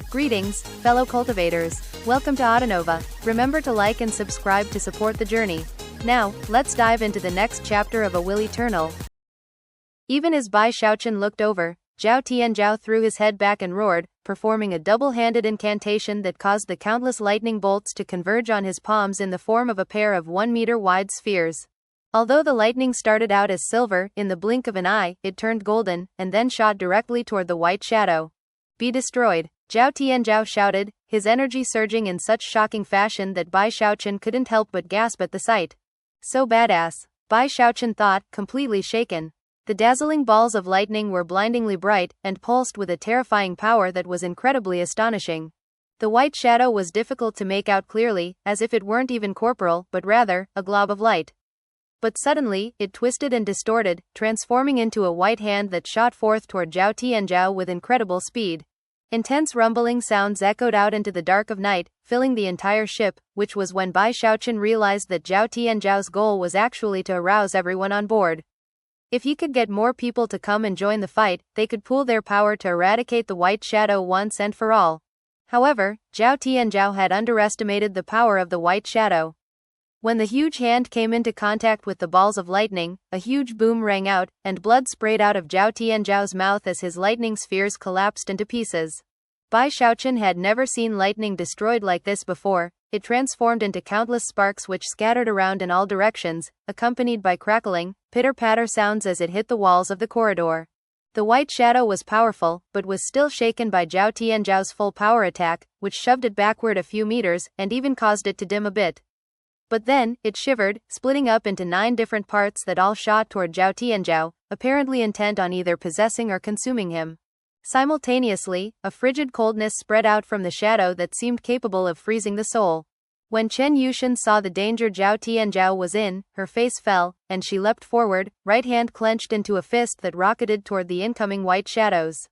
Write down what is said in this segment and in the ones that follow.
Greetings, fellow cultivators. Welcome to Autonova. Remember to like and subscribe to support the journey. Now, let's dive into the next chapter of A Will Eternal. Even as Bai Xiaochun looked over, Zhao Tianzhao threw his head back and roared, performing a double-handed incantation that caused the countless lightning bolts to converge on his palms in the form of a pair of 1-meter-wide spheres. Although the lightning started out as silver, in the blink of an eye, it turned golden, and then shot directly toward the white shadow. Be destroyed, Zhao Tianzhao shouted, his energy surging in such shocking fashion that Bai Xiaochun couldn't help but gasp at the sight. So badass, Bai Xiaochun thought, completely shaken. The dazzling balls of lightning were blindingly bright, and pulsed with a terrifying power that was incredibly astonishing. The white shadow was difficult to make out clearly, as if it weren't even corporeal, but rather, a glob of light. But suddenly, it twisted and distorted, transforming into a white hand that shot forth toward Zhao Tianzhao with incredible speed. Intense rumbling sounds echoed out into the dark of night, filling the entire ship, which was when Bai Xiaochun realized that Zhao Tianzhao's goal was actually to arouse everyone on board. If he could get more people to come and join the fight, they could pool their power to eradicate the white shadow once and for all. However, Zhao Tianzhao had underestimated the power of the white shadow. When the huge hand came into contact with the balls of lightning, a huge boom rang out, and blood sprayed out of Zhao Tianzhao's mouth as his lightning spheres collapsed into pieces. Bai Xiaochun had never seen lightning destroyed like this before. It transformed into countless sparks which scattered around in all directions, accompanied by crackling, pitter-patter sounds as it hit the walls of the corridor. The white shadow was powerful, but was still shaken by Zhao Tianzhao's full power attack, which shoved it backward a few meters, and even caused it to dim a bit. But then, it shivered, splitting up into 9 different parts that all shot toward Zhao Tianzhao, apparently intent on either possessing or consuming him. Simultaneously, a frigid coldness spread out from the shadow that seemed capable of freezing the soul. When Chen Yushan saw the danger Zhao Tianzhao was in, her face fell, and she leapt forward, right hand clenched into a fist that rocketed toward the incoming white shadows.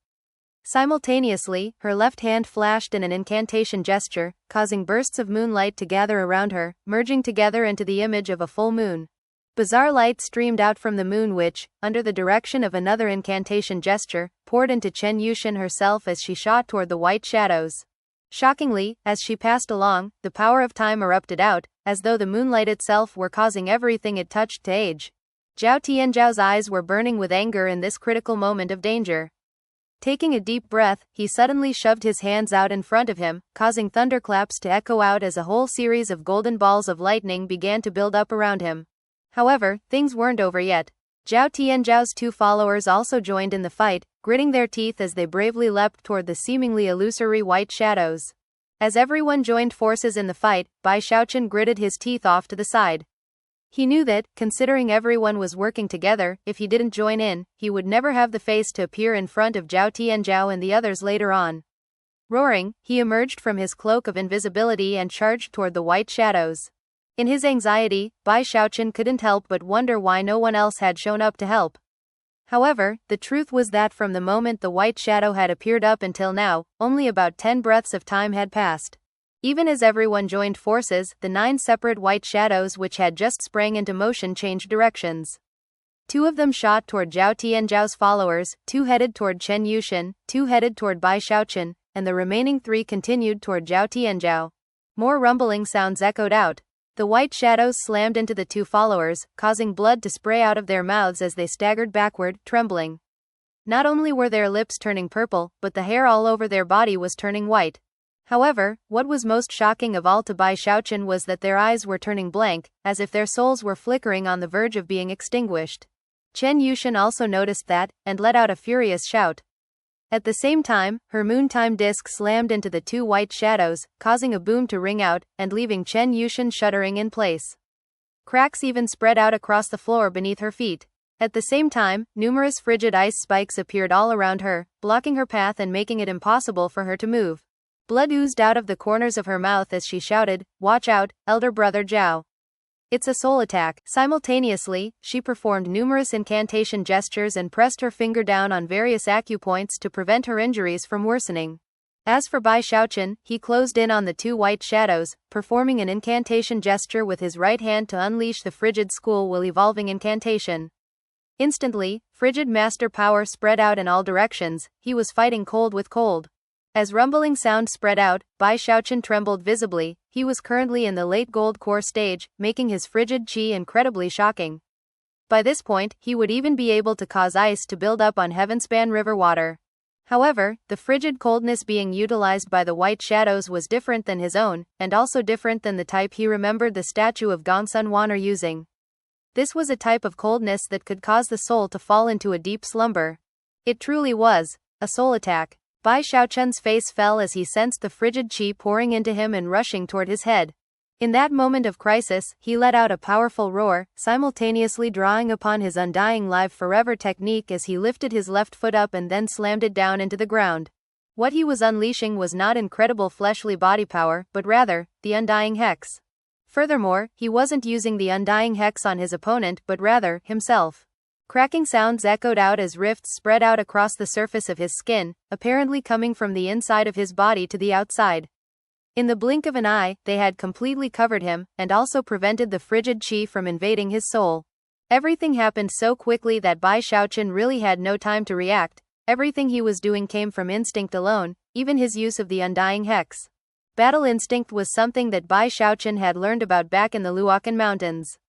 Simultaneously, her left hand flashed in an incantation gesture, causing bursts of moonlight to gather around her, merging together into the image of a full moon. Bizarre light streamed out from the moon which, under the direction of another incantation gesture, poured into Chen Yushan herself as she shot toward the white shadows. Shockingly, as she passed along, the power of time erupted out, as though the moonlight itself were causing everything it touched to age. Zhao Tianzhao's eyes were burning with anger in this critical moment of danger. Taking a deep breath, he suddenly shoved his hands out in front of him, causing thunderclaps to echo out as a whole series of golden balls of lightning began to build up around him. However, things weren't over yet. Zhao Tianzhao's 2 followers also joined in the fight, gritting their teeth as they bravely leapt toward the seemingly illusory white shadows. As everyone joined forces in the fight, Bai Xiaochun gritted his teeth off to the side. He knew that, considering everyone was working together, if he didn't join in, he would never have the face to appear in front of Zhao Tianzhao and the others later on. Roaring, he emerged from his cloak of invisibility and charged toward the white shadows. In his anxiety, Bai Xiaochun couldn't help but wonder why no one else had shown up to help. However, the truth was that from the moment the white shadow had appeared up until now, only about 10 breaths of time had passed. Even as everyone joined forces, the 9 separate white shadows which had just sprang into motion changed directions. 2 of them shot toward Zhao Tianzhao's followers, 2 headed toward Chen Yushan, 2 headed toward Bai Xiaochun, and the remaining 3 continued toward Zhao Tianzhao. More rumbling sounds echoed out. The white shadows slammed into the 2 followers, causing blood to spray out of their mouths as they staggered backward, trembling. Not only were their lips turning purple, but the hair all over their body was turning white. However, what was most shocking of all to Bai Xiaochun was that their eyes were turning blank, as if their souls were flickering on the verge of being extinguished. Chen Yushan also noticed that, and let out a furious shout. At the same time, her moontime disc slammed into the 2 white shadows, causing a boom to ring out, and leaving Chen Yushan shuddering in place. Cracks even spread out across the floor beneath her feet. At the same time, numerous frigid ice spikes appeared all around her, blocking her path and making it impossible for her to move. Blood oozed out of the corners of her mouth as she shouted, "Watch out, elder brother Zhao. It's a soul attack." Simultaneously, she performed numerous incantation gestures and pressed her finger down on various acupoints to prevent her injuries from worsening. As for Bai Xiaochun, he closed in on the 2 white shadows, performing an incantation gesture with his right hand to unleash the frigid school will evolving incantation. Instantly, frigid master power spread out in all directions. He was fighting cold with cold. As rumbling sound spread out, Bai Xiaochun trembled visibly. He was currently in the late gold core stage, making his frigid qi incredibly shocking. By this point, he would even be able to cause ice to build up on Heavenspan River water. However, the frigid coldness being utilized by the white shadows was different than his own, and also different than the type he remembered the statue of Gongsun Wan'er using. This was a type of coldness that could cause the soul to fall into a deep slumber. It truly was a soul attack. Bai Xiaochun's face fell as he sensed the frigid qi pouring into him and rushing toward his head. In that moment of crisis, he let out a powerful roar, simultaneously drawing upon his undying live forever technique as he lifted his left foot up and then slammed it down into the ground. What he was unleashing was not incredible fleshly body power, but rather, the undying hex. Furthermore, he wasn't using the undying hex on his opponent but rather, himself. Cracking sounds echoed out as rifts spread out across the surface of his skin, apparently coming from the inside of his body to the outside. In the blink of an eye, they had completely covered him, and also prevented the frigid qi from invading his soul. Everything happened so quickly that Bai Xiaochun really had no time to react. Everything he was doing came from instinct alone, even his use of the undying hex. Battle instinct was something that Bai Xiaochun had learned about back in the Luokan Mountains.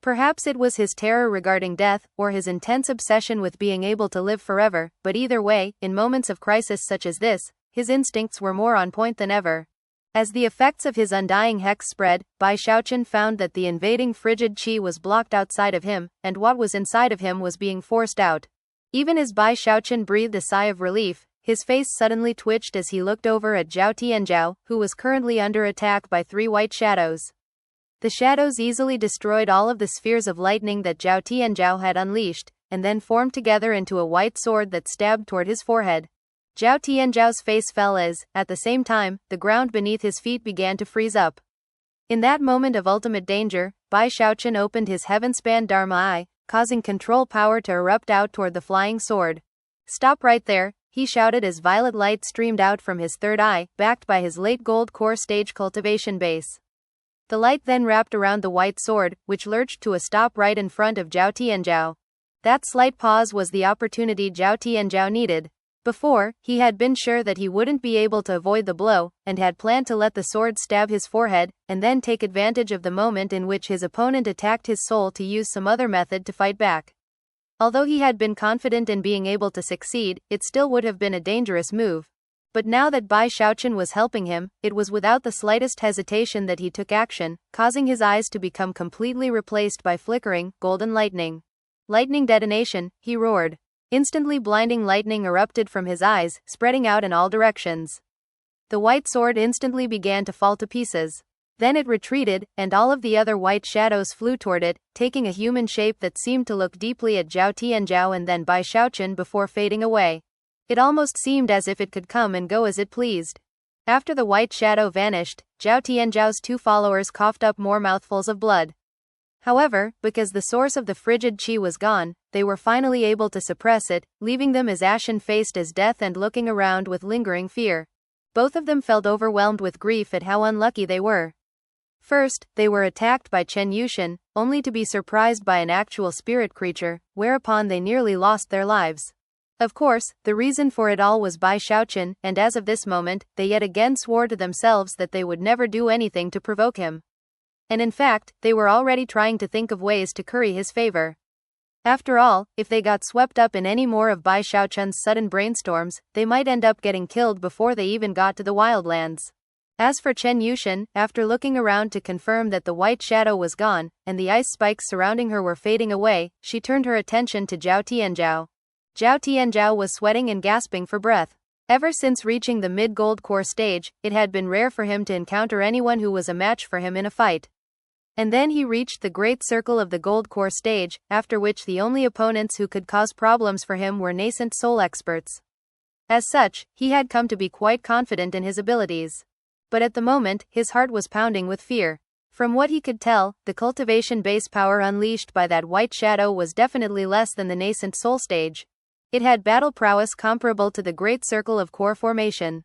Perhaps it was his terror regarding death, or his intense obsession with being able to live forever, but either way, in moments of crisis such as this, his instincts were more on point than ever. As the effects of his undying hex spread, Bai Xiaochun found that the invading frigid qi was blocked outside of him, and what was inside of him was being forced out. Even as Bai Xiaochun breathed a sigh of relief, his face suddenly twitched as he looked over at Zhao Tianzhao, who was currently under attack by 3 white shadows. The shadows easily destroyed all of the spheres of lightning that Zhao Tianzhao had unleashed, and then formed together into a white sword that stabbed toward his forehead. Zhao Tianzhao's face fell as, at the same time, the ground beneath his feet began to freeze up. In that moment of ultimate danger, Bai Xiaochun opened his heaven-span Dharma eye, causing control power to erupt out toward the flying sword. "Stop right there," he shouted as violet light streamed out from his third eye, backed by his late gold core stage cultivation base. The light then wrapped around the white sword, which lurched to a stop right in front of Zhao Tianzhao. That slight pause was the opportunity Zhao Tianzhao needed. Before, he had been sure that he wouldn't be able to avoid the blow, and had planned to let the sword stab his forehead, and then take advantage of the moment in which his opponent attacked his soul to use some other method to fight back. Although he had been confident in being able to succeed, it still would have been a dangerous move. But now that Bai Xiaochun was helping him, it was without the slightest hesitation that he took action, causing his eyes to become completely replaced by flickering, golden lightning. "Lightning detonation," he roared. Instantly blinding lightning erupted from his eyes, spreading out in all directions. The white sword instantly began to fall to pieces. Then it retreated, and all of the other white shadows flew toward it, taking a human shape that seemed to look deeply at Zhao Tianzhao and then Bai Xiaochun before fading away. It almost seemed as if it could come and go as it pleased. After the white shadow vanished, Zhao Tianzhao's 2 followers coughed up more mouthfuls of blood. However, because the source of the frigid qi was gone, they were finally able to suppress it, leaving them as ashen-faced as death and looking around with lingering fear. Both of them felt overwhelmed with grief at how unlucky they were. First, they were attacked by Chen Yushan, only to be surprised by an actual spirit creature, whereupon they nearly lost their lives. Of course, the reason for it all was Bai Xiaochun, and as of this moment, they yet again swore to themselves that they would never do anything to provoke him. And in fact, they were already trying to think of ways to curry his favor. After all, if they got swept up in any more of Bai Xiaochun's sudden brainstorms, they might end up getting killed before they even got to the wildlands. As for Chen Yushan, after looking around to confirm that the white shadow was gone, and the ice spikes surrounding her were fading away, she turned her attention to Zhao Tianzhao. Zhao Tianzhao was sweating and gasping for breath. Ever since reaching the mid-gold core stage, it had been rare for him to encounter anyone who was a match for him in a fight. And then he reached the great circle of the gold core stage, after which the only opponents who could cause problems for him were nascent soul experts. As such, he had come to be quite confident in his abilities. But at the moment, his heart was pounding with fear. From what he could tell, the cultivation base power unleashed by that white shadow was definitely less than the nascent soul stage. It had battle prowess comparable to the great circle of core formation.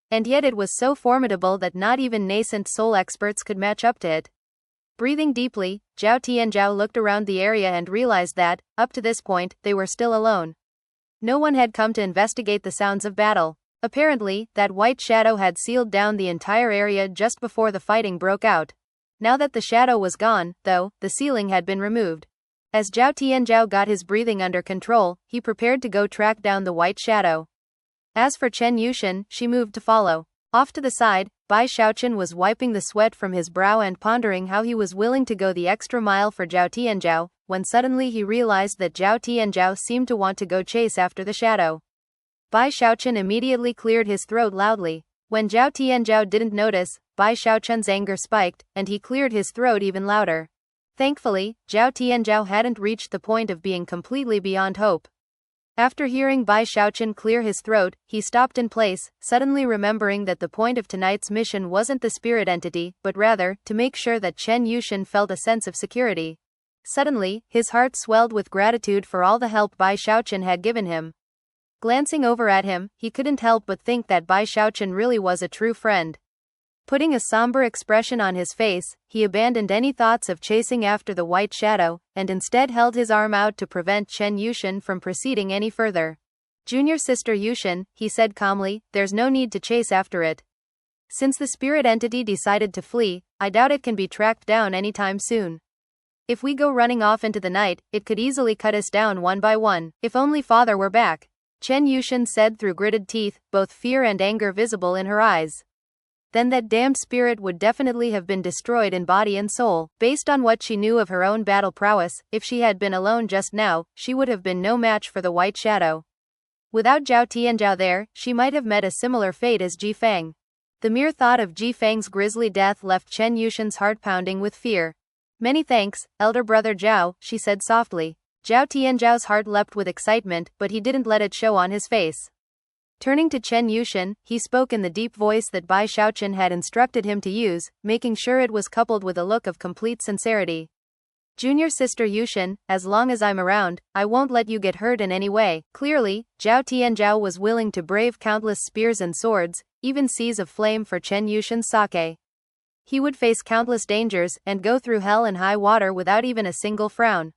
And yet it was so formidable that not even nascent soul experts could match up to it. Breathing deeply, Zhao Tianzhao looked around the area and realized that, up to this point, they were still alone. No one had come to investigate the sounds of battle. Apparently, that white shadow had sealed down the entire area just before the fighting broke out. Now that the shadow was gone, though, the ceiling had been removed. As Zhao Tianzhao got his breathing under control, he prepared to go track down the white shadow. As for Chen Yushan, she moved to follow. Off to the side, Bai Xiaochun was wiping the sweat from his brow and pondering how he was willing to go the extra mile for Zhao Tianzhao, when suddenly he realized that Zhao Tianzhao seemed to want to go chase after the shadow. Bai Xiaochun immediately cleared his throat loudly. When Zhao Tianzhao didn't notice, Bai Xiaochun's anger spiked, and he cleared his throat even louder. Thankfully, Zhao Tianzhao hadn't reached the point of being completely beyond hope. After hearing Bai Xiaochun clear his throat, he stopped in place, suddenly remembering that the point of tonight's mission wasn't the spirit entity, but rather, to make sure that Chen Yushan felt a sense of security. Suddenly, his heart swelled with gratitude for all the help Bai Xiaochun had given him. Glancing over at him, he couldn't help but think that Bai Xiaochun really was a true friend. Putting a somber expression on his face, he abandoned any thoughts of chasing after the white shadow, and instead held his arm out to prevent Chen Yushan from proceeding any further. "Junior sister Yushan," he said calmly, "there's no need to chase after it. Since the spirit entity decided to flee, I doubt it can be tracked down anytime soon. If we go running off into the night, it could easily cut us down one by one. If only father were back," Chen Yushan said through gritted teeth, both fear and anger visible in her eyes. Then that damned spirit would definitely have been destroyed in body and soul. Based on what she knew of her own battle prowess, if she had been alone just now, she would have been no match for the white shadow. Without Zhao Tianzhao there, she might have met a similar fate as Ji Fang. The mere thought of Ji Fang's grisly death left Chen Yushan's heart pounding with fear. "Many thanks, elder brother Zhao," she said softly. Zhao Tianzhao's heart leapt with excitement, but he didn't let it show on his face. Turning to Chen Yushan, he spoke in the deep voice that Bai Xiaochun had instructed him to use, making sure it was coupled with a look of complete sincerity. "Junior sister Yushan, as long as I'm around, I won't let you get hurt in any way." Clearly, Zhao Tianzhao was willing to brave countless spears and swords, even seas of flame for Chen Yushan's sake. He would face countless dangers, and go through hell and high water without even a single frown.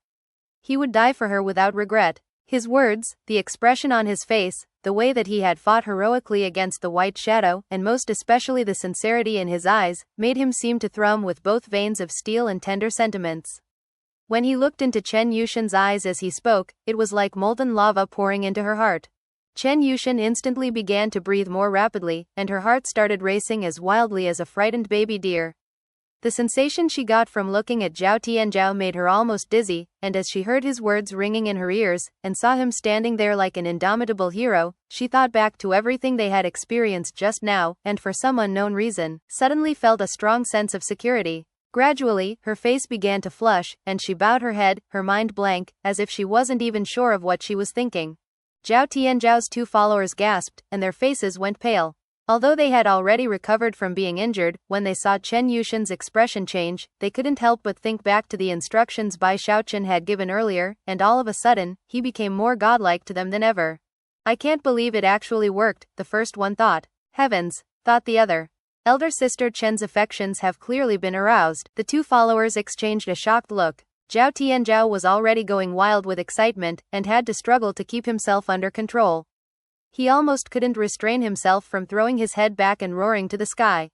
He would die for her without regret. His words, the expression on his face, the way that he had fought heroically against the white shadow, and most especially the sincerity in his eyes, made him seem to thrum with both veins of steel and tender sentiments. When he looked into Chen Yushan's eyes as he spoke, it was like molten lava pouring into her heart. Chen Yushan instantly began to breathe more rapidly, and her heart started racing as wildly as a frightened baby deer. The sensation she got from looking at Zhao Tianzhao made her almost dizzy, and as she heard his words ringing in her ears, and saw him standing there like an indomitable hero, she thought back to everything they had experienced just now, and for some unknown reason, suddenly felt a strong sense of security. Gradually, her face began to flush, and she bowed her head, her mind blank, as if she wasn't even sure of what she was thinking. Zhao Tianzhao's two followers gasped, and their faces went pale. Although they had already recovered from being injured, when they saw Chen Yushan's expression change, they couldn't help but think back to the instructions Bai Xiaochun had given earlier, and all of a sudden, he became more godlike to them than ever. "I can't believe it actually worked," the first one thought. "Heavens," thought the other. Elder sister Chen's affections have clearly been aroused. The two followers exchanged a shocked look. Zhao Tianzhao was already going wild with excitement, and had to struggle to keep himself under control. He almost couldn't restrain himself from throwing his head back and roaring to the sky.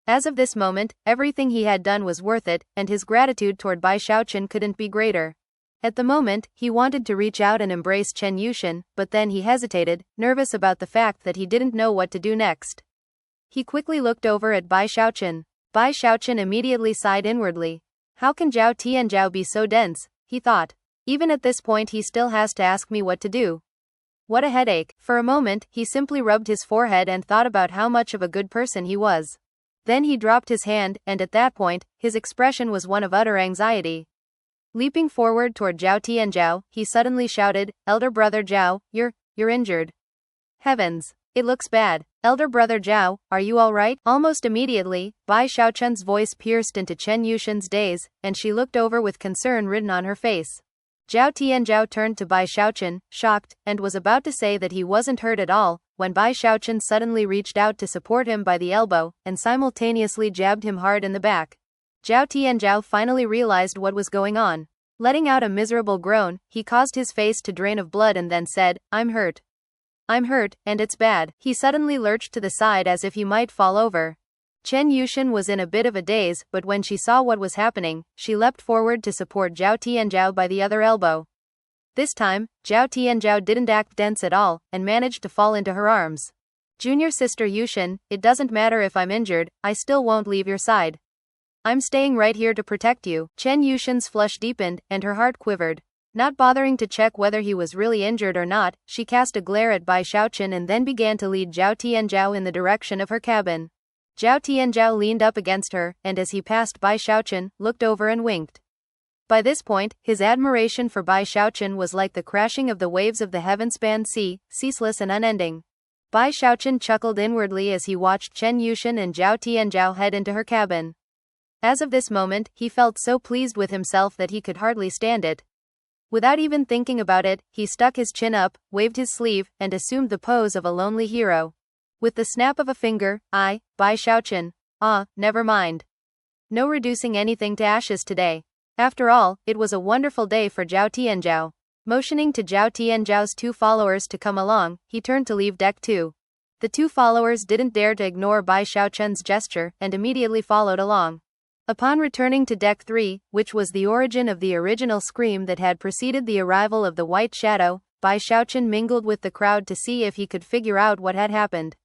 As of this moment, everything he had done was worth it, and his gratitude toward Bai Xiaochun couldn't be greater. At the moment, he wanted to reach out and embrace Chen Yushan, but then he hesitated, nervous about the fact that he didn't know what to do next. He quickly looked over at Bai Xiaochun. Bai Xiaochun immediately sighed inwardly. "How can Zhao Tianzhao be so dense?" he thought. "Even at this point he still has to ask me what to do. What a headache." For a moment, he simply rubbed his forehead and thought about how much of a good person he was. Then he dropped his hand, and at that point, his expression was one of utter anxiety. Leaping forward toward Zhao Tianzhao, he suddenly shouted, "Elder brother Zhao, you're injured. Heavens, it looks bad. Elder brother Zhao, are you all right?" Almost immediately, Bai Xiaochun's voice pierced into Chen Yushan's daze, and she looked over with concern written on her face. Zhao Tianzhao turned to Bai Xiaochun, shocked, and was about to say that he wasn't hurt at all, when Bai Xiaochun suddenly reached out to support him by the elbow, and simultaneously jabbed him hard in the back. Zhao Tianzhao finally realized what was going on. Letting out a miserable groan, he caused his face to drain of blood and then said, "I'm hurt." I'm hurt, and it's bad. He suddenly lurched to the side as if he might fall over. Chen Yushan was in a bit of a daze, but when she saw what was happening, she leapt forward to support Zhao Tianzhao by the other elbow. This time, Zhao Tianzhao didn't act dense at all, and managed to fall into her arms. Junior sister Yushan, it doesn't matter if I'm injured, I still won't leave your side. I'm staying right here to protect you. Chen Yushan's flush deepened, and her heart quivered. Not bothering to check whether he was really injured or not, she cast a glare at Bai Xiaochun and then began to lead Zhao Tianzhao in the direction of her cabin. Zhao Tianzhao leaned up against her, and as he passed Bai Xiaochun, looked over and winked. By this point, his admiration for Bai Xiaochun was like the crashing of the waves of the heaven-spanned sea, ceaseless and unending. Bai Xiaochun chuckled inwardly as he watched Chen Yushan and Zhao Tianzhao head into her cabin. As of this moment, he felt so pleased with himself that he could hardly stand it. Without even thinking about it, he stuck his chin up, waved his sleeve, and assumed the pose of a lonely hero. With the snap of a finger, Bai Xiaochun. Never mind. No reducing anything to ashes today. After all, it was a wonderful day for Zhao Tianzhao. Motioning to Zhao Tianzhao's 2 followers to come along, he turned to leave deck 2. The 2 followers didn't dare to ignore Bai Xiaochun's gesture, and immediately followed along. Upon returning to deck 3, which was the origin of the original scream that had preceded the arrival of the white shadow, Bai Xiaochun mingled with the crowd to see if he could figure out what had happened.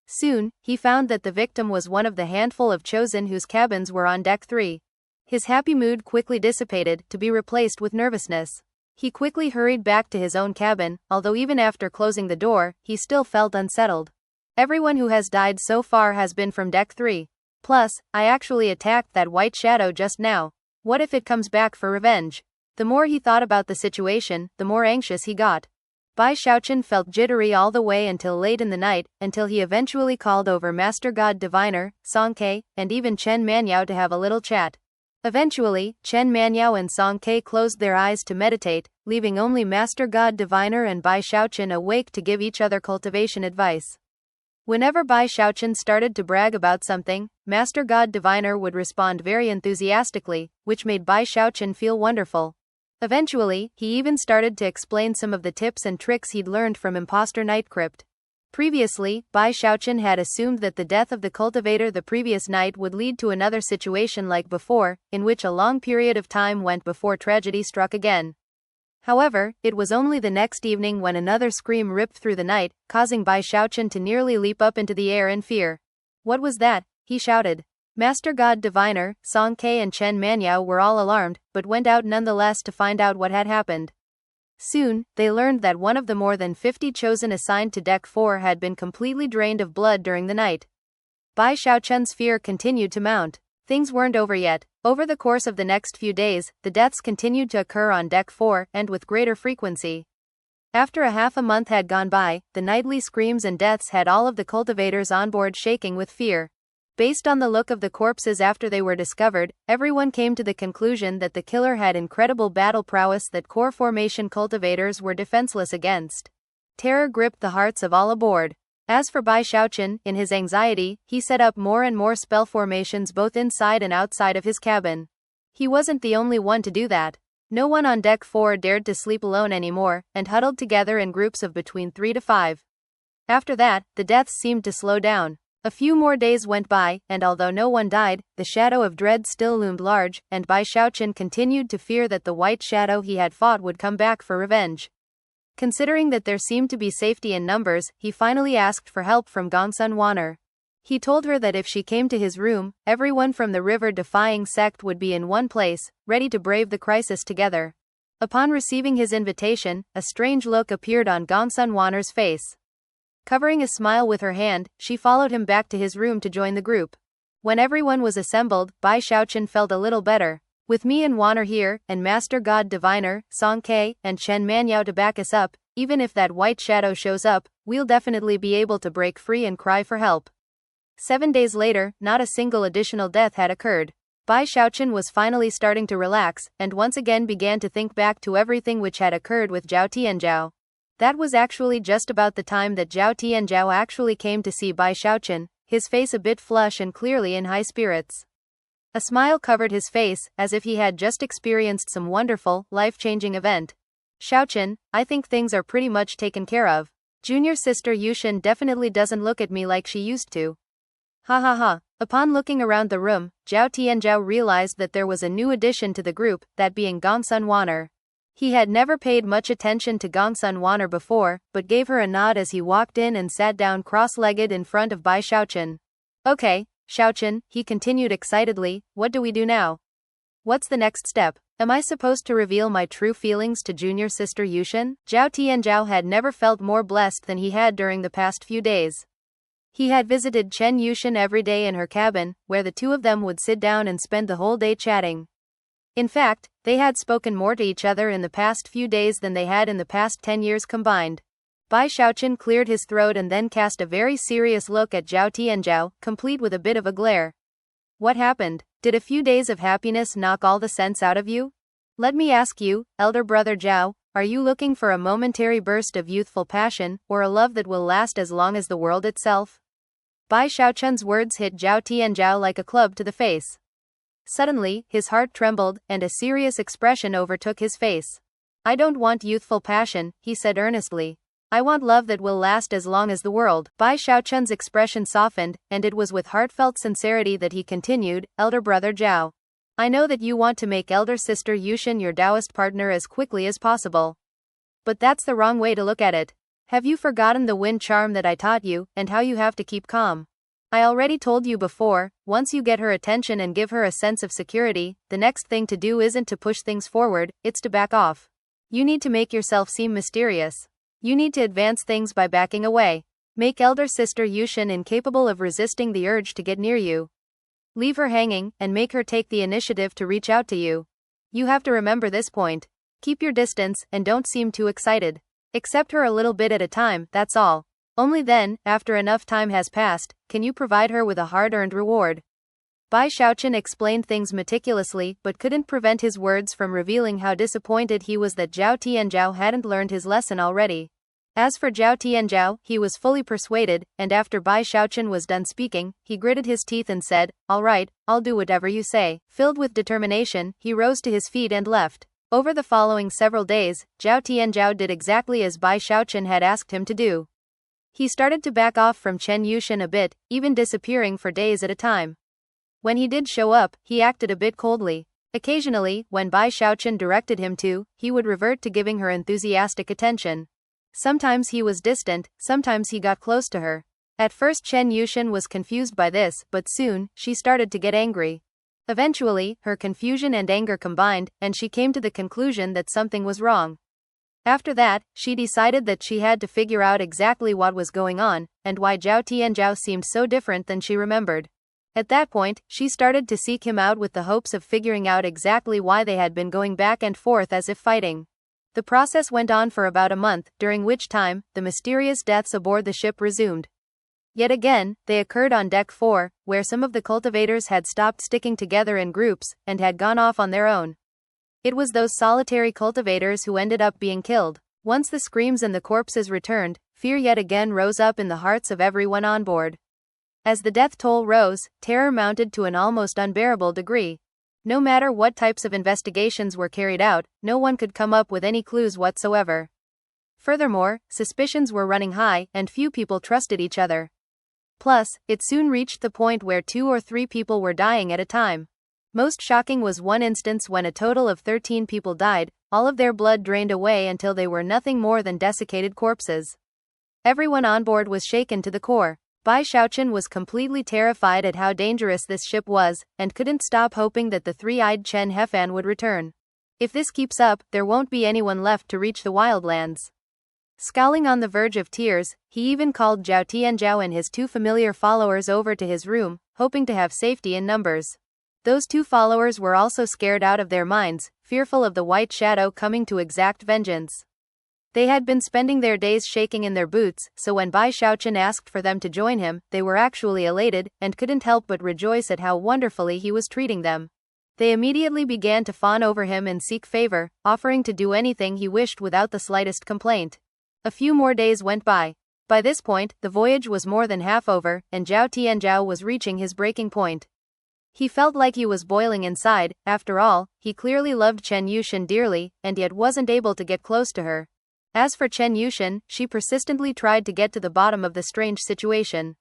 Soon, he found that the victim was one of the handful of chosen whose cabins were on deck 3. His happy mood quickly dissipated, to be replaced with nervousness. He quickly hurried back to his own cabin, although even after closing the door, he still felt unsettled. Everyone who has died so far has been from deck 3. Plus, I actually attacked that white shadow just now. What if it comes back for revenge? The more he thought about the situation, the more anxious he got. Bai Xiaochun felt jittery all the way until late in the night, until he eventually called over Master God Diviner, Song Ke, and even Chen Manyao to have a little chat. Eventually, Chen Manyao and Song Ke closed their eyes to meditate, leaving only Master God Diviner and Bai Xiaochun awake to give each other cultivation advice. Whenever Bai Xiaochun started to brag about something, Master God Diviner would respond very enthusiastically, which made Bai Xiaochun feel wonderful. Eventually, he even started to explain some of the tips and tricks he'd learned from Imposter Night Crypt. Previously, Bai Xiaochun had assumed that the death of the cultivator the previous night would lead to another situation like before, in which a long period of time went before tragedy struck again. However, it was only the next evening when another scream ripped through the night, causing Bai Xiaochun to nearly leap up into the air in fear. What was that? He shouted. Master God Diviner, Song Ke and Chen Manyao were all alarmed, but went out nonetheless to find out what had happened. Soon, they learned that one of the more than 50 chosen assigned to deck 4 had been completely drained of blood during the night. Bai Xiaochun's fear continued to mount. Things weren't over yet. Over the course of the next few days, the deaths continued to occur on deck 4, and with greater frequency. After a half a month had gone by, the nightly screams and deaths had all of the cultivators on board shaking with fear. Based on the look of the corpses after they were discovered, everyone came to the conclusion that the killer had incredible battle prowess that core formation cultivators were defenseless against. Terror gripped the hearts of all aboard. As for Bai Xiaochun, in his anxiety, he set up more and more spell formations both inside and outside of his cabin. He wasn't the only one to do that. No one on deck 4 dared to sleep alone anymore, and huddled together in groups of between 3 to 5. After that, the deaths seemed to slow down. A few more days went by, and although no one died, the shadow of dread still loomed large, and Bai Xiaochun continued to fear that the white shadow he had fought would come back for revenge. Considering that there seemed to be safety in numbers, he finally asked for help from Gongsun Wan'er. He told her that if she came to his room, everyone from the river-defying sect would be in one place, ready to brave the crisis together. Upon receiving his invitation, a strange look appeared on Gongsun Wan'er's face. Covering a smile with her hand, she followed him back to his room to join the group. When everyone was assembled, Bai Xiaochun felt a little better. With me and Wan'er here, and Master God Diviner, Song Ke, and Chen Manyao to back us up, even if that white shadow shows up, we'll definitely be able to break free and cry for help. 7 days later, not a single additional death had occurred. Bai Xiaochun was finally starting to relax, and once again began to think back to everything which had occurred with Zhao Tianzhao. That was actually just about the time that Zhao Tianzhao actually came to see Bai Xiaochun, his face a bit flush and clearly in high spirits. A smile covered his face, as if he had just experienced some wonderful, life-changing event. Xiaochun, I think things are pretty much taken care of. Junior sister Yushin definitely doesn't look at me like she used to. Ha ha ha. Upon looking around the room, Zhao Tianzhao realized that there was a new addition to the group, that being Gongsun Wan'er. He had never paid much attention to Gongsun Wan'er before, but gave her a nod as he walked in and sat down cross-legged in front of Bai Xiaochun. Okay, Xiaochun, he continued excitedly, what do we do now? What's the next step? Am I supposed to reveal my true feelings to junior sister Yushin? Zhao Tianzhao had never felt more blessed than he had during the past few days. He had visited Chen Yushin every day in her cabin, where the two of them would sit down and spend the whole day chatting. In fact, they had spoken more to each other in the past few days than they had in the past 10 years combined. Bai Xiaochun cleared his throat and then cast a very serious look at Zhao Tianzhao, complete with a bit of a glare. What happened? Did a few days of happiness knock all the sense out of you? Let me ask you, elder brother Zhao, are you looking for a momentary burst of youthful passion, or a love that will last as long as the world itself? Bai Xiaochun's words hit Zhao Tianzhao like a club to the face. Suddenly, his heart trembled, and a serious expression overtook his face. I don't want youthful passion, he said earnestly. I want love that will last as long as the world. Bai Xiaochun's expression softened, and it was with heartfelt sincerity that he continued, elder brother Zhao. I know that you want to make elder sister Yushin your Taoist partner as quickly as possible. But that's the wrong way to look at it. Have you forgotten the wind charm that I taught you, and how you have to keep calm? I already told you before, once you get her attention and give her a sense of security, the next thing to do isn't to push things forward, it's to back off. You need to make yourself seem mysterious. You need to advance things by backing away. Make elder sister Yushin incapable of resisting the urge to get near you. Leave her hanging, and make her take the initiative to reach out to you. You have to remember this point. Keep your distance, and don't seem too excited. Accept her a little bit at a time, that's all. Only then, after enough time has passed, can you provide her with a hard-earned reward. Bai Xiaochun explained things meticulously, but couldn't prevent his words from revealing how disappointed he was that Zhao Tianzhao hadn't learned his lesson already. As for Zhao Tianzhao, he was fully persuaded, and after Bai Xiaochun was done speaking, he gritted his teeth and said, all right, I'll do whatever you say. Filled with determination, he rose to his feet and left. Over the following several days, Zhao Tianzhao did exactly as Bai Xiaochun had asked him to do. He started to back off from Chen Yushin a bit, even disappearing for days at a time. When he did show up, he acted a bit coldly. Occasionally, when Bai Xiaochun directed him to, he would revert to giving her enthusiastic attention. Sometimes he was distant, sometimes he got close to her. At first Chen Yushin was confused by this, but soon, she started to get angry. Eventually, her confusion and anger combined, and she came to the conclusion that something was wrong. After that, she decided that she had to figure out exactly what was going on, and why Zhao Tianzhao seemed so different than she remembered. At that point, she started to seek him out with the hopes of figuring out exactly why they had been going back and forth as if fighting. The process went on for about a month, during which time, the mysterious deaths aboard the ship resumed. Yet again, they occurred on Deck 4, where some of the cultivators had stopped sticking together in groups, and had gone off on their own. It was those solitary cultivators who ended up being killed. Once the screams and the corpses returned, fear yet again rose up in the hearts of everyone on board. As the death toll rose, terror mounted to an almost unbearable degree. No matter what types of investigations were carried out, no one could come up with any clues whatsoever. Furthermore, suspicions were running high, and few people trusted each other. Plus, it soon reached the point where 2 or 3 people were dying at a time. Most shocking was one instance when a total of 13 people died, all of their blood drained away until they were nothing more than desiccated corpses. Everyone on board was shaken to the core. Bai Xiaochun was completely terrified at how dangerous this ship was, and couldn't stop hoping that the three-eyed Chen Hefan would return. If this keeps up, there won't be anyone left to reach the wildlands. Scowling on the verge of tears, he even called Zhao Tianzhao and his 2 familiar followers over to his room, hoping to have safety in numbers. Those 2 followers were also scared out of their minds, fearful of the White Shadow coming to exact vengeance. They had been spending their days shaking in their boots, so when Bai Xiaochun asked for them to join him, they were actually elated, and couldn't help but rejoice at how wonderfully he was treating them. They immediately began to fawn over him and seek favor, offering to do anything he wished without the slightest complaint. A few more days went by. By this point, the voyage was more than half over, and Zhao Tianzhao was reaching his breaking point. He felt like he was boiling inside. After all, he clearly loved Chen Yushin dearly, and yet wasn't able to get close to her. As for Chen Yushan, she persistently tried to get to the bottom of the strange situation.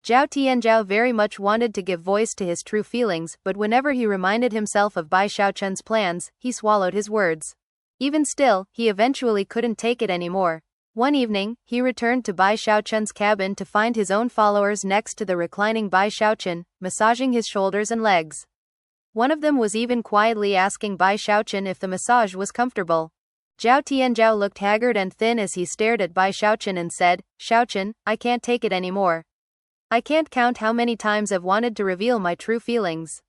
Zhao Tianzhao very much wanted to give voice to his true feelings, but whenever he reminded himself of Bai Xiaochun's plans, he swallowed his words. Even still, he eventually couldn't take it anymore. One evening, he returned to Bai Xiaochun's cabin to find his own followers next to the reclining Bai Xiaochun, massaging his shoulders and legs. One of them was even quietly asking Bai Xiaochun if the massage was comfortable. Zhao Tianzhao looked haggard and thin as he stared at Bai Xiaochun and said, "Xiaochun, I can't take it anymore. I can't count how many times I've wanted to reveal my true feelings.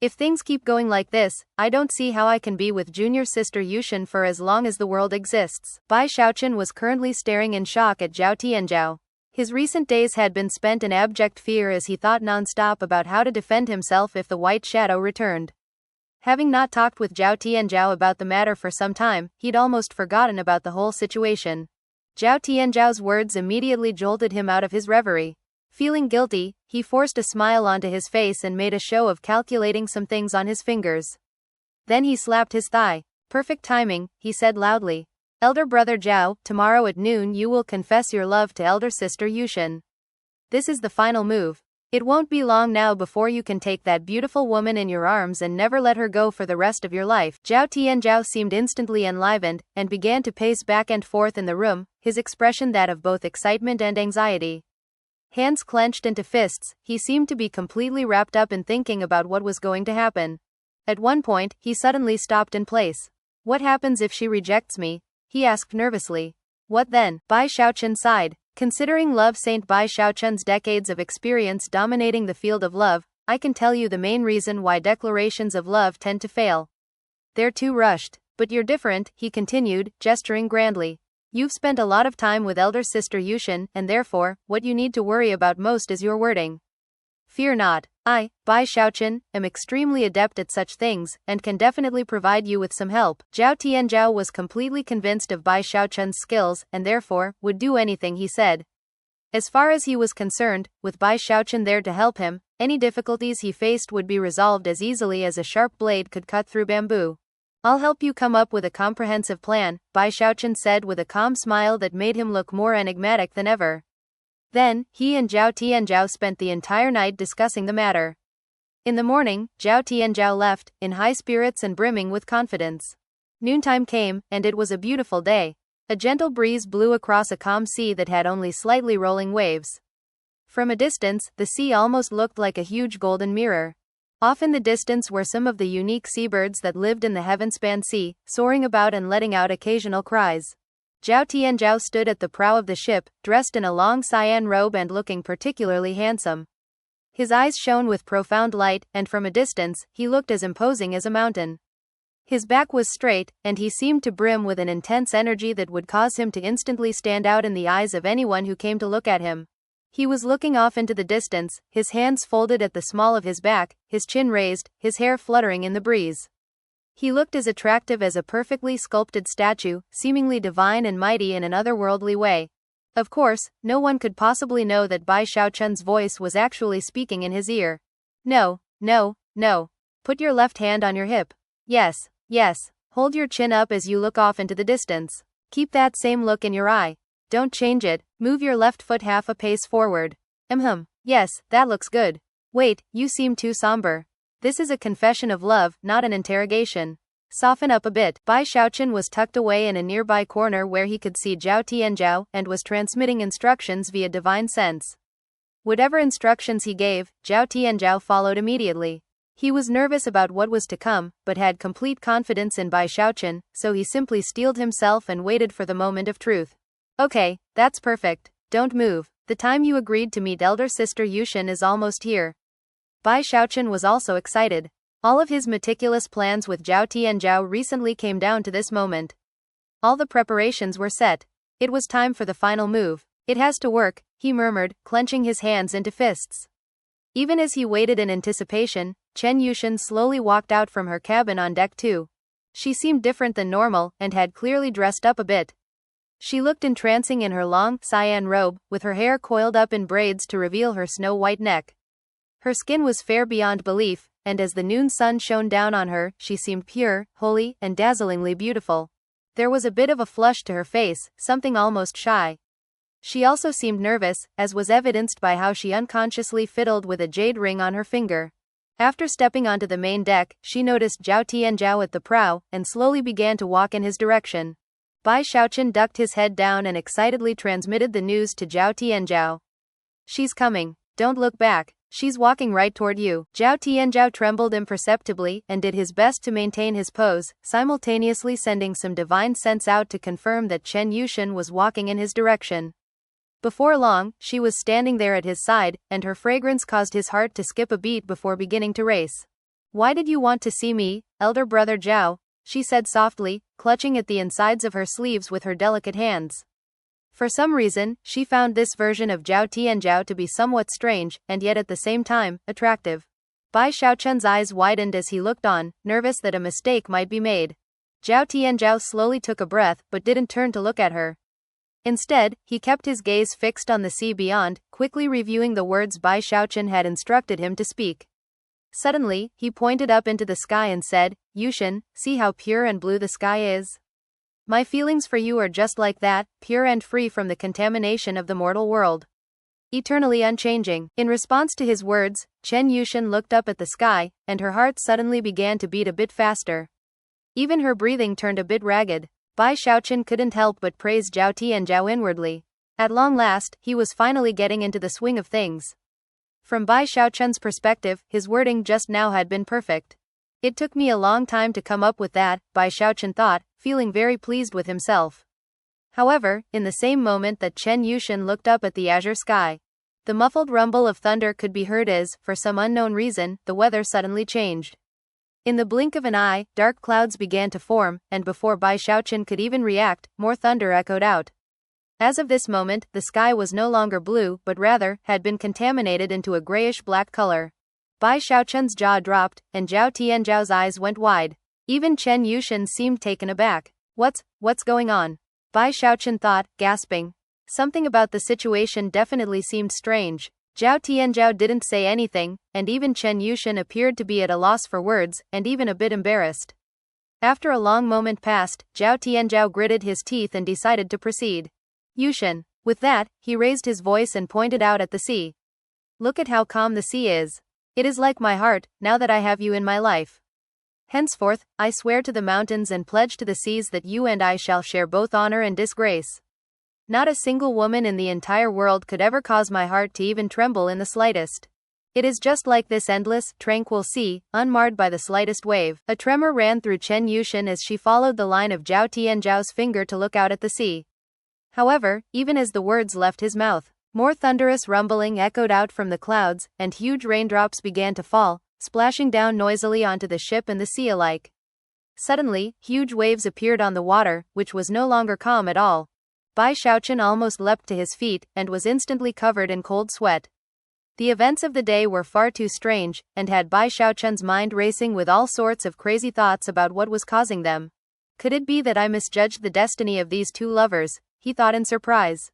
If things keep going like this, I don't see how I can be with junior sister Yushan for as long as the world exists." Bai Xiaochun was currently staring in shock at Zhao Tianzhao. His recent days had been spent in abject fear as he thought non-stop about how to defend himself if the White Shadow returned. Having not talked with Zhao Tianzhao about the matter for some time, he'd almost forgotten about the whole situation. Zhao Tianzhao's words immediately jolted him out of his reverie. Feeling guilty, he forced a smile onto his face and made a show of calculating some things on his fingers. Then he slapped his thigh. "Perfect timing," he said loudly. "Elder brother Zhao, tomorrow at noon you will confess your love to elder sister Yushan. This is the final move. It won't be long now before you can take that beautiful woman in your arms and never let her go for the rest of your life." Zhao Tianzhao seemed instantly enlivened, and began to pace back and forth in the room, his expression that of both excitement and anxiety. Hands clenched into fists, he seemed to be completely wrapped up in thinking about what was going to happen. At one point, he suddenly stopped in place. "What happens if she rejects me?" he asked nervously. "What then?" Bai Xiaochun sighed. "Considering love Saint Bai Xiaochun's decades of experience dominating the field of love, I can tell you the main reason why declarations of love tend to fail. They're too rushed. But you're different," he continued, gesturing grandly. "You've spent a lot of time with elder sister Yushan, and therefore, what you need to worry about most is your wording. Fear not. I, Bai Xiaochun, am extremely adept at such things, and can definitely provide you with some help." Zhao Tianzhao was completely convinced of Bai Xiaochun's skills, and therefore, would do anything he said. As far as he was concerned, with Bai Xiaochun there to help him, any difficulties he faced would be resolved as easily as a sharp blade could cut through bamboo. "I'll help you come up with a comprehensive plan," Bai Xiaochun said with a calm smile that made him look more enigmatic than ever. Then, he and Zhao Tianzhao spent the entire night discussing the matter. In the morning, Zhao Tianzhao left, in high spirits and brimming with confidence. Noontime came, and it was a beautiful day. A gentle breeze blew across a calm sea that had only slightly rolling waves. From a distance, the sea almost looked like a huge golden mirror. Off in the distance were some of the unique seabirds that lived in the heaven-span sea, soaring about and letting out occasional cries. Zhao Tianzhao stood at the prow of the ship, dressed in a long cyan robe and looking particularly handsome. His eyes shone with profound light, and from a distance, he looked as imposing as a mountain. His back was straight, and he seemed to brim with an intense energy that would cause him to instantly stand out in the eyes of anyone who came to look at him. He was looking off into the distance, his hands folded at the small of his back, his chin raised, his hair fluttering in the breeze. He looked as attractive as a perfectly sculpted statue, seemingly divine and mighty in an otherworldly way. Of course, no one could possibly know that Bai Xiaochun's voice was actually speaking in his ear. "No, no, no. Put your left hand on your hip. Yes, yes. Hold your chin up as you look off into the distance. Keep that same look in your eye. Don't change it. Move your left foot half a pace forward. Yes, that looks good. Wait, you seem too somber. This is a confession of love, not an interrogation. Soften up a bit." Bai Xiaochun was tucked away in a nearby corner where he could see Zhao Tianzhao, and was transmitting instructions via divine sense. Whatever instructions he gave, Zhao Tianzhao followed immediately. He was nervous about what was to come, but had complete confidence in Bai Xiaochun, so he simply steeled himself and waited for the moment of truth. "Okay, that's perfect. Don't move. The time you agreed to meet elder sister Yushan is almost here." Bai Xiaochun was also excited. All of his meticulous plans with Zhao Tianzhao recently came down to this moment. All the preparations were set. It was time for the final move. "It has to work," he murmured, clenching his hands into fists. Even as he waited in anticipation, Chen Yushan slowly walked out from her cabin on deck 2. She seemed different than normal, and had clearly dressed up a bit. She looked entrancing in her long, cyan robe, with her hair coiled up in braids to reveal her snow-white neck. Her skin was fair beyond belief, and as the noon sun shone down on her, she seemed pure, holy, and dazzlingly beautiful. There was a bit of a flush to her face, something almost shy. She also seemed nervous, as was evidenced by how she unconsciously fiddled with a jade ring on her finger. After stepping onto the main deck, she noticed Zhao Tianzhao at the prow, and slowly began to walk in his direction. Bai Xiaochun ducked his head down and excitedly transmitted the news to Zhao Tianzhao. She's coming. Don't look back. She's walking right toward you. Zhao Tianzhao trembled imperceptibly and did his best to maintain his pose, simultaneously sending some divine sense out to confirm that Chen Yushan was walking in his direction. Before long, she was standing there at his side, and her fragrance caused his heart to skip a beat before beginning to race. Why did you want to see me, elder brother Zhao? She said softly, clutching at the insides of her sleeves with her delicate hands. For some reason, she found this version of Zhao Tianzhao to be somewhat strange, and yet at the same time, attractive. Bai Xiaochun's eyes widened as he looked on, nervous that a mistake might be made. Zhao Tianzhao slowly took a breath, but didn't turn to look at her. Instead, he kept his gaze fixed on the sea beyond, quickly reviewing the words Bai Xiaochun had instructed him to speak. Suddenly, he pointed up into the sky and said, Yushan, see how pure and blue the sky is? My feelings for you are just like that, pure and free from the contamination of the mortal world. Eternally unchanging. In response to his words, Chen Yushan looked up at the sky, and her heart suddenly began to beat a bit faster. Even her breathing turned a bit ragged. Bai Xiaochun couldn't help but praise Zhao Tianzhao inwardly. At long last, he was finally getting into the swing of things. From Bai Xiaochun's perspective, his wording just now had been perfect. It took me a long time to come up with that, Bai Xiaochun thought, feeling very pleased with himself. However, in the same moment that Chen Yushan looked up at the azure sky, the muffled rumble of thunder could be heard as, for some unknown reason, the weather suddenly changed. In the blink of an eye, dark clouds began to form, and before Bai Xiaochun could even react, more thunder echoed out. As of this moment, the sky was no longer blue, but rather, had been contaminated into a grayish-black color. Bai Xiaochun's jaw dropped, and Zhao Tianzhao's eyes went wide. Even Chen Yushan seemed taken aback. What's going on? Bai Xiaochun thought, gasping. Something about the situation definitely seemed strange. Zhao Tianzhao didn't say anything, and even Chen Yushan appeared to be at a loss for words, and even a bit embarrassed. After a long moment passed, Zhao Tianzhao gritted his teeth and decided to proceed. Yushan. With that, he raised his voice and pointed out at the sea. Look at how calm the sea is. It is like my heart, now that I have you in my life. Henceforth, I swear to the mountains and pledge to the seas that you and I shall share both honor and disgrace. Not a single woman in the entire world could ever cause my heart to even tremble in the slightest. It is just like this endless, tranquil sea, unmarred by the slightest wave. A tremor ran through Chen Yushan as she followed the line of Zhao Tianzhao's finger to look out at the sea. However, even as the words left his mouth, more thunderous rumbling echoed out from the clouds, and huge raindrops began to fall, splashing down noisily onto the ship and the sea alike. Suddenly, huge waves appeared on the water, which was no longer calm at all. Bai Xiaochun almost leapt to his feet, and was instantly covered in cold sweat. The events of the day were far too strange, and had Bai Xiaochun's mind racing with all sorts of crazy thoughts about what was causing them. Could it be that I misjudged the destiny of these two lovers? He thought in surprise.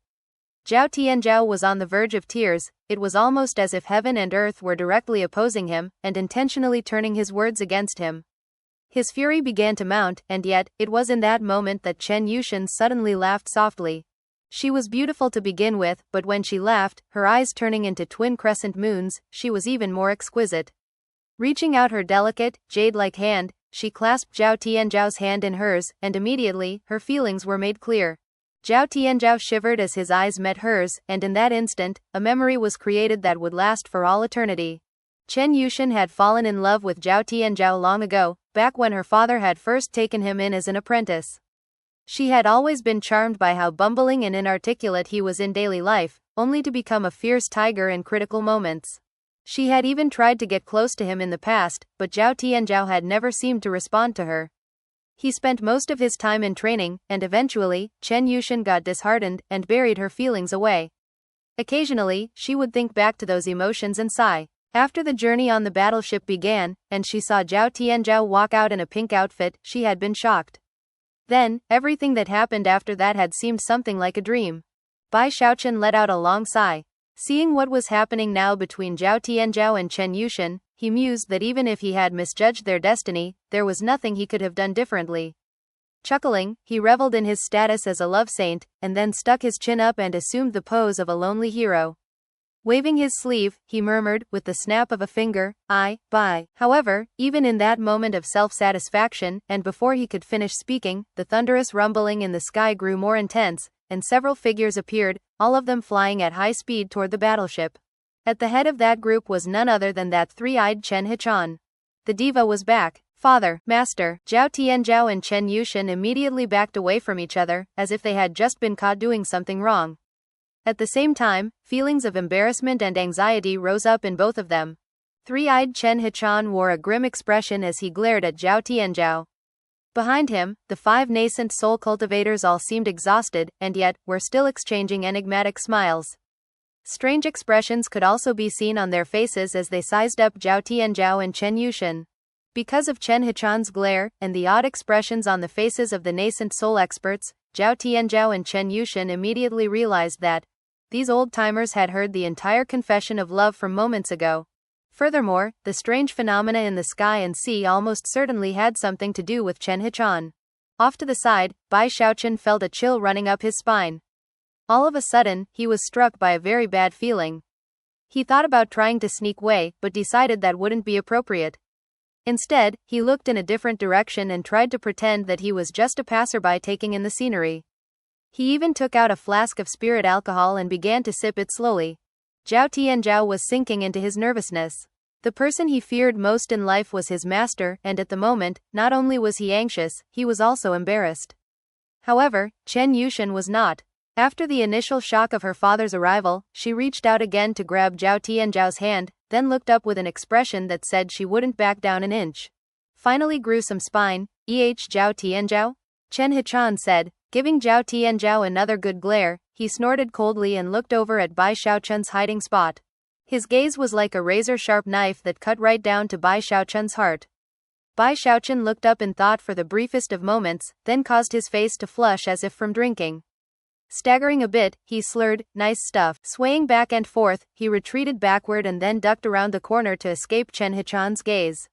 Zhao Tianzhao was on the verge of tears. It was almost as if heaven and earth were directly opposing him, and intentionally turning his words against him. His fury began to mount, and yet, it was in that moment that Chen Yushan suddenly laughed softly. She was beautiful to begin with, but when she laughed, her eyes turning into twin crescent moons, she was even more exquisite. Reaching out her delicate, jade-like hand, she clasped Zhao Tianzhao's hand in hers, and immediately, her feelings were made clear. Zhao Tianzhao shivered as his eyes met hers, and in that instant, a memory was created that would last for all eternity. Chen Yushan had fallen in love with Zhao Tianzhao long ago, back when her father had first taken him in as an apprentice. She had always been charmed by how bumbling and inarticulate he was in daily life, only to become a fierce tiger in critical moments. She had even tried to get close to him in the past, but Zhao Tianzhao had never seemed to respond to her. He spent most of his time in training, and eventually, Chen Yushan got disheartened, and buried her feelings away. Occasionally, she would think back to those emotions and sigh. After the journey on the battleship began, and she saw Zhao Tianzhao walk out in a pink outfit, she had been shocked. Then, everything that happened after that had seemed something like a dream. Bai Xiaochun let out a long sigh. Seeing what was happening now between Zhao Tianzhao and Chen Yushan, he mused that even if he had misjudged their destiny, there was nothing he could have done differently. Chuckling, he reveled in his status as a love saint, and then stuck his chin up and assumed the pose of a lonely hero. Waving his sleeve, he murmured, with the snap of a finger, Bai. However, even in that moment of self-satisfaction, and before he could finish speaking, the thunderous rumbling in the sky grew more intense, and several figures appeared, all of them flying at high speed toward the battleship. At the head of that group was none other than that three-eyed Chen Hichon. The diva was back. Father, Master, Zhao Tianzhao and Chen Yushan immediately backed away from each other, as if they had just been caught doing something wrong. At the same time, feelings of embarrassment and anxiety rose up in both of them. Three-eyed Chen Hichon wore a grim expression as he glared at Zhao Tianzhao. Behind him, the 5 nascent soul cultivators all seemed exhausted, and yet, were still exchanging enigmatic smiles. Strange expressions could also be seen on their faces as they sized up Zhao Tianzhao and Chen Yushan. Because of Chen Hichon's glare, and the odd expressions on the faces of the nascent soul experts, Zhao Tianzhao and Chen Yushan immediately realized that these old-timers had heard the entire confession of love from moments ago. Furthermore, the strange phenomena in the sky and sea almost certainly had something to do with Chen Hichon. Off to the side, Bai Xiaochun felt a chill running up his spine. All of a sudden, he was struck by a very bad feeling. He thought about trying to sneak away, but decided that wouldn't be appropriate. Instead, he looked in a different direction and tried to pretend that he was just a passerby taking in the scenery. He even took out a flask of spirit alcohol and began to sip it slowly. Zhao Tianzhao was sinking into his nervousness. The person he feared most in life was his master, and at the moment, not only was he anxious, he was also embarrassed. However, Chen Yushan was not. After the initial shock of her father's arrival, she reached out again to grab Zhao Tianzhao's hand, then looked up with an expression that said she wouldn't back down an inch. Finally grew some spine. Zhao Tianzhao? Chen Hichon said, giving Zhao Tianzhao another good glare. He snorted coldly and looked over at Bai Xiaochun's hiding spot. His gaze was like a razor-sharp knife that cut right down to Bai Xiaochun's heart. Bai Xiaochun looked up in thought for the briefest of moments, then caused his face to flush as if from drinking. Staggering a bit, he slurred, "Nice stuff." Swaying back and forth, he retreated backward and then ducked around the corner to escape Chen Hichon's gaze.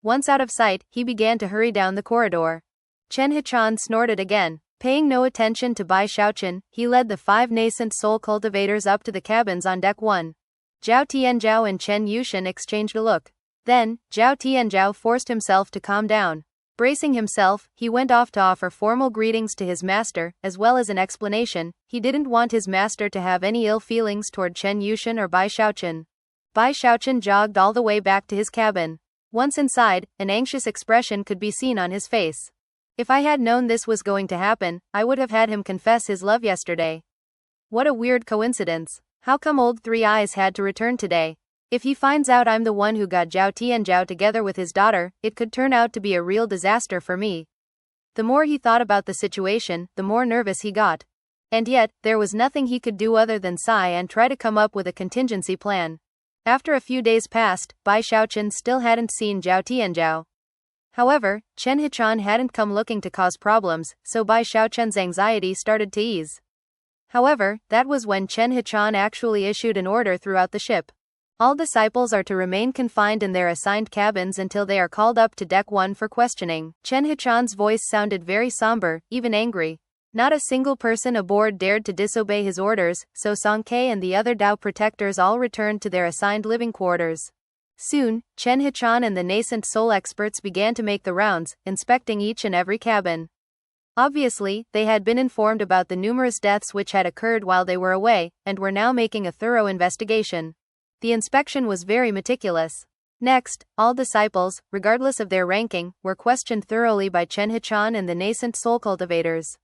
Once out of sight, he began to hurry down the corridor. Chen Hichon snorted again. Paying no attention to Bai Xiaochun, he led the 5 nascent soul cultivators up to the cabins on deck 1. Zhao Tianzhao and Chen Yushan exchanged a look. Then, Zhao Tianzhao forced himself to calm down. Bracing himself, he went off to offer formal greetings to his master, as well as an explanation. He didn't want his master to have any ill feelings toward Chen Yushan or Bai Xiaochun. Bai Xiaochun jogged all the way back to his cabin. Once inside, an anxious expression could be seen on his face. If I had known this was going to happen, I would have had him confess his love yesterday. What a weird coincidence. How come old Three Eyes had to return today? If he finds out I'm the one who got Zhao Tianzhao together with his daughter, it could turn out to be a real disaster for me. The more he thought about the situation, the more nervous he got. And yet, there was nothing he could do other than sigh and try to come up with a contingency plan. After a few days passed, Bai Xiaochun still hadn't seen Zhao Tianzhao. However, Chen Hichon hadn't come looking to cause problems, so Bai Xiaochun's anxiety started to ease. However, that was when Chen Hichon actually issued an order throughout the ship. All disciples are to remain confined in their assigned cabins until they are called up to deck 1 for questioning. Chen Hichon's voice sounded very somber, even angry. Not a single person aboard dared to disobey his orders, so Song Ke and the other Dao protectors all returned to their assigned living quarters. Soon, Chen Hichon and the nascent soul experts began to make the rounds, inspecting each and every cabin. Obviously, they had been informed about the numerous deaths which had occurred while they were away, and were now making a thorough investigation. The inspection was very meticulous. Next, all disciples, regardless of their ranking, were questioned thoroughly by Chen Hichon and the nascent soul cultivators.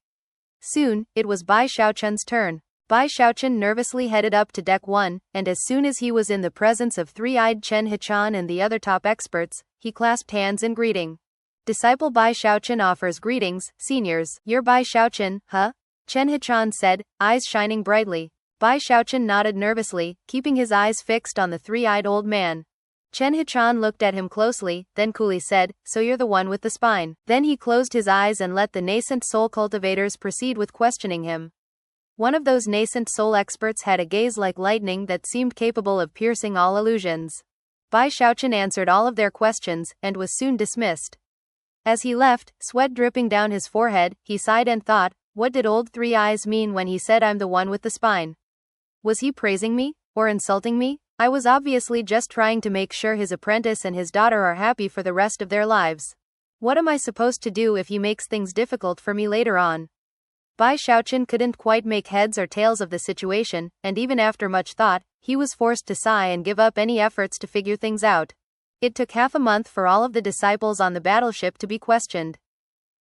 Soon, it was Bai Xiaochun's turn. Bai Xiaochun nervously headed up to deck 1, and as soon as he was in the presence of three-eyed Chen Hichon and the other top experts, he clasped hands in greeting. Disciple Bai Xiaochun offers greetings, seniors. You're Bai Xiaochun, huh? Chen Hichon said, eyes shining brightly. Bai Xiaochun nodded nervously, keeping his eyes fixed on the three-eyed old man. Chen Hichon looked at him closely, then coolly said, so you're the one with the spine. Then he closed his eyes and let the nascent soul cultivators proceed with questioning him. One of those nascent soul experts had a gaze like lightning that seemed capable of piercing all illusions. Bai Xiaochun answered all of their questions, and was soon dismissed. As he left, sweat dripping down his forehead, he sighed and thought, what did old Three Eyes mean when he said I'm the one with the spine? Was he praising me? Or insulting me? I was obviously just trying to make sure his apprentice and his daughter are happy for the rest of their lives. What am I supposed to do if he makes things difficult for me later on? Bai Xiaochun couldn't quite make heads or tails of the situation, and even after much thought, he was forced to sigh and give up any efforts to figure things out. It took half a month for all of the disciples on the battleship to be questioned.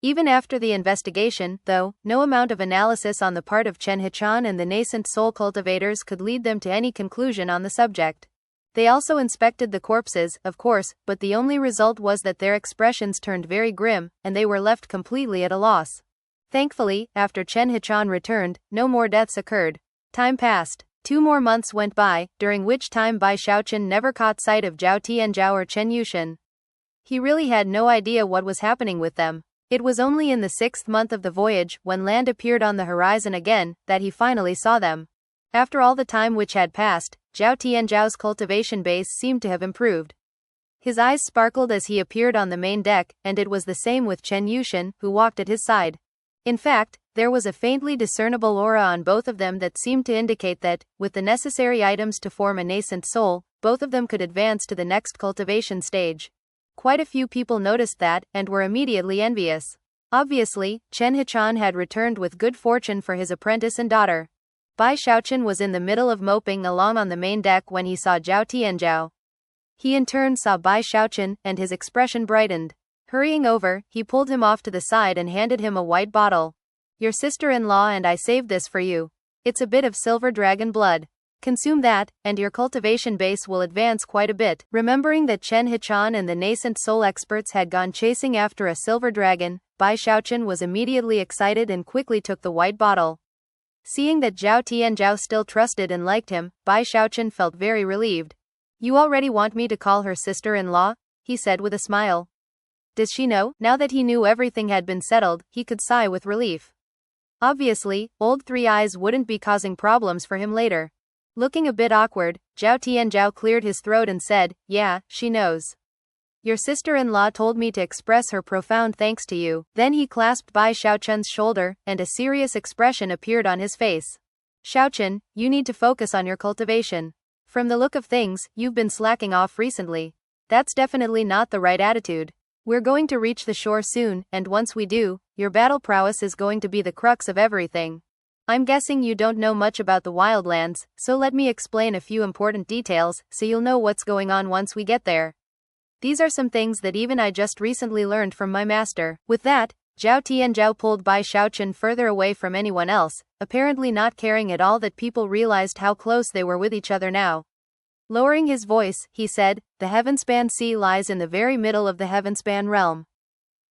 Even after the investigation, though, no amount of analysis on the part of Chen Hichan and the nascent soul cultivators could lead them to any conclusion on the subject. They also inspected the corpses, of course, but the only result was that their expressions turned very grim, and they were left completely at a loss. Thankfully, after Chen Hichan returned, no more deaths occurred. Time passed. 2 more months went by, during which time Bai Xiaochun never caught sight of Zhao Tianzhao or Chen Yushan. He really had no idea what was happening with them. It was only in the 6th month of the voyage, when land appeared on the horizon again, that he finally saw them. After all the time which had passed, Zhao Tianzhao's cultivation base seemed to have improved. His eyes sparkled as he appeared on the main deck, and it was the same with Chen Yushan, who walked at his side. In fact, there was a faintly discernible aura on both of them that seemed to indicate that, with the necessary items to form a nascent soul, both of them could advance to the next cultivation stage. Quite a few people noticed that, and were immediately envious. Obviously, Chen Hichan had returned with good fortune for his apprentice and daughter. Bai Xiaochun was in the middle of moping along on the main deck when he saw Zhao Tianzhao. He in turn saw Bai Xiaochun, and his expression brightened. Hurrying over, he pulled him off to the side and handed him a white bottle. Your sister-in-law and I saved this for you. It's a bit of silver dragon blood. Consume that, and your cultivation base will advance quite a bit. Remembering that Chen Hichan and the nascent soul experts had gone chasing after a silver dragon, Bai Xiaochun was immediately excited and quickly took the white bottle. Seeing that Zhao Tianzhao still trusted and liked him, Bai Xiaochun felt very relieved. You already want me to call her sister-in-law? He said with a smile. Does she know? Now that he knew everything had been settled, he could sigh with relief. Obviously, old Three Eyes wouldn't be causing problems for him later. Looking a bit awkward, Zhao Tianzhao cleared his throat and said, yeah, she knows. Your sister-in-law told me to express her profound thanks to you. Then he clasped Bai Xiaochun's shoulder, and a serious expression appeared on his face. Xiaochun, you need to focus on your cultivation. From the look of things, you've been slacking off recently. That's definitely not the right attitude. We're going to reach the shore soon, and once we do, your battle prowess is going to be the crux of everything. I'm guessing you don't know much about the wildlands, so let me explain a few important details, so you'll know what's going on once we get there. These are some things that even I just recently learned from my master. With that, Zhao Tianzhao pulled Bai Xiaochun further away from anyone else, apparently not caring at all that people realized how close they were with each other now. Lowering his voice, he said, the Heavenspan Sea lies in the very middle of the Heavenspan realm.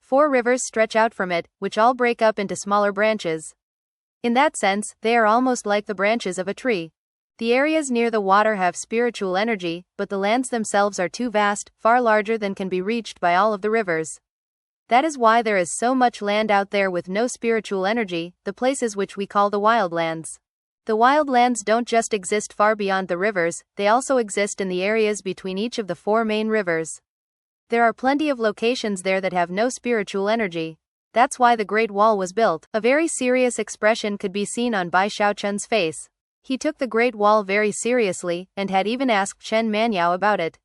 4 rivers stretch out from it, which all break up into smaller branches. In that sense, they are almost like the branches of a tree. The areas near the water have spiritual energy, but the lands themselves are too vast, far larger than can be reached by all of the rivers. That is why there is so much land out there with no spiritual energy, the places which we call the wildlands. The wildlands don't just exist far beyond the rivers, they also exist in the areas between each of the 4 main rivers. There are plenty of locations there that have no spiritual energy. That's why the Great Wall was built. A very serious expression could be seen on Bai Xiaochun's face. He took the Great Wall very seriously, and had even asked Chen Manyao about it.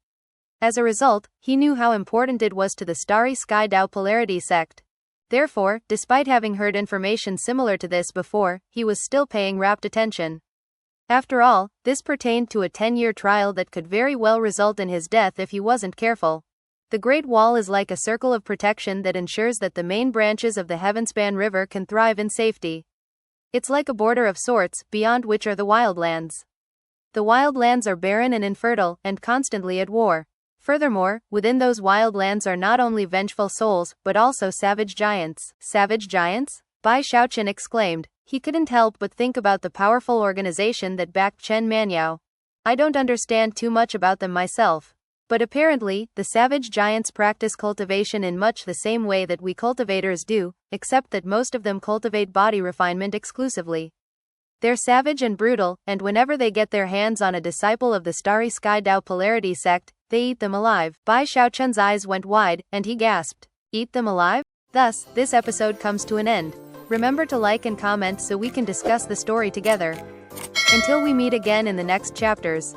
As a result, he knew how important it was to the Starry Sky Dao Polarity sect. Therefore, despite having heard information similar to this before, he was still paying rapt attention. After all, this pertained to a 10-year trial that could very well result in his death if he wasn't careful. The Great Wall is like a circle of protection that ensures that the main branches of the Heavenspan River can thrive in safety. It's like a border of sorts, beyond which are the wildlands. The wildlands are barren and infertile, and constantly at war. Furthermore, within those wildlands are not only vengeful souls, but also savage giants. Savage giants? Bai Xiaochun exclaimed. He couldn't help but think about the powerful organization that backed Chen Manyao. I don't understand too much about them myself. But apparently, the savage giants practice cultivation in much the same way that we cultivators do, except that most of them cultivate body refinement exclusively. They're savage and brutal, and whenever they get their hands on a disciple of the Starry Sky Dao Polarity sect, they eat them alive. Bai Xiaochun's eyes went wide, and he gasped. Eat them alive? Thus, this episode comes to an end. Remember to like and comment so we can discuss the story together. Until we meet again in the next chapters.